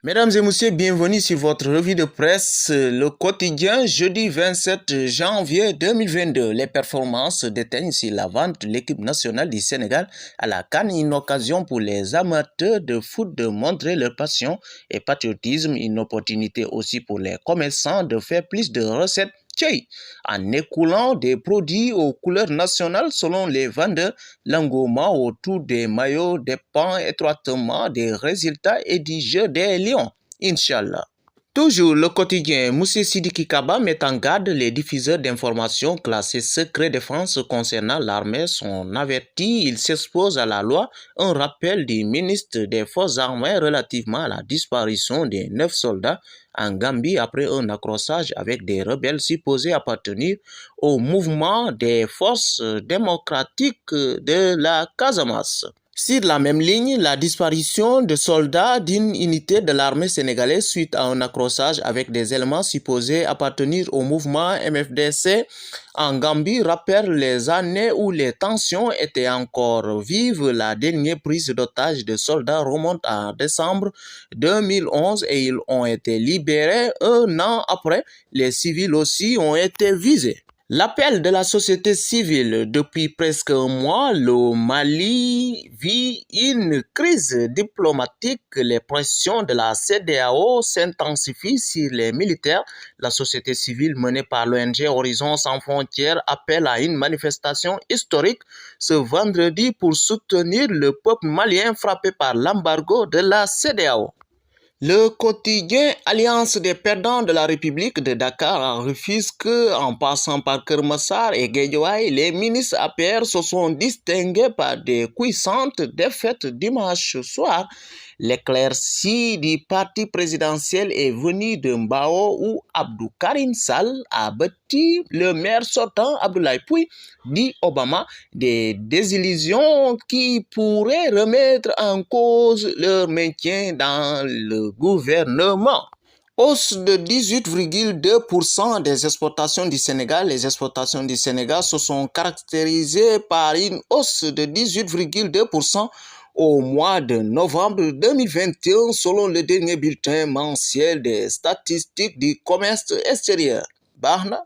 Mesdames et messieurs, bienvenue sur votre revue de presse, le quotidien, jeudi 27 janvier 2022. Les performances déteignent sur la vente de l'équipe nationale du Sénégal à la CAN, une occasion pour les amateurs de foot de montrer leur passion et patriotisme, une opportunité aussi pour les commerçants de faire plus de recettes en écoulant des produits aux couleurs nationales selon les vendeurs. L'engouement autour des maillots dépend étroitement des résultats et du jeu des Lions. Inch'Allah. Toujours le quotidien, Moussé Sidiki Kaba met en garde les diffuseurs d'informations classées secret défense concernant l'armée sont avertis, ils s'exposent à la loi. Un rappel du ministre des Forces armées relativement à la disparition des 9 soldats en Gambie après un accrochage avec des rebelles supposés appartenir au mouvement des forces démocratiques de la Casamance. Sur la même ligne, la disparition de soldats d'une unité de l'armée sénégalaise suite à un accrochage avec des éléments supposés appartenir au mouvement MFDC en Gambie rappelle les années où les tensions étaient encore vives. La dernière prise d'otages de soldats remonte en décembre 2011 et ils ont été libérés un an après. Les civils aussi ont été visés. L'appel de la société civile. Depuis presque un mois, le Mali vit une crise diplomatique. Les pressions de la CEDEAO s'intensifient sur les militaires. La société civile menée par l'ONG Horizon Sans Frontières appelle à une manifestation historique ce vendredi pour soutenir le peuple malien frappé par l'embargo de la CEDEAO. Le quotidien Alliance des perdants de la République de Dakar refuse que, en passant par Kermassar et Guédiawaye, les ministres APR se sont distingués par des puissantes défaites dimanche soir. L'éclaircie du parti présidentiel est venu de Mbao où Abdou Karim Sall a battu le maire sortant Abdoulaye Pouy, dit Obama, des désillusions qui pourraient remettre en cause leur maintien dans le gouvernement. Hausse de 18,2% des exportations du Sénégal. Les exportations du Sénégal se sont caractérisées par une hausse de 18,2% au mois de novembre 2021 selon le dernier bulletin mensuel des statistiques du commerce extérieur. Bahna.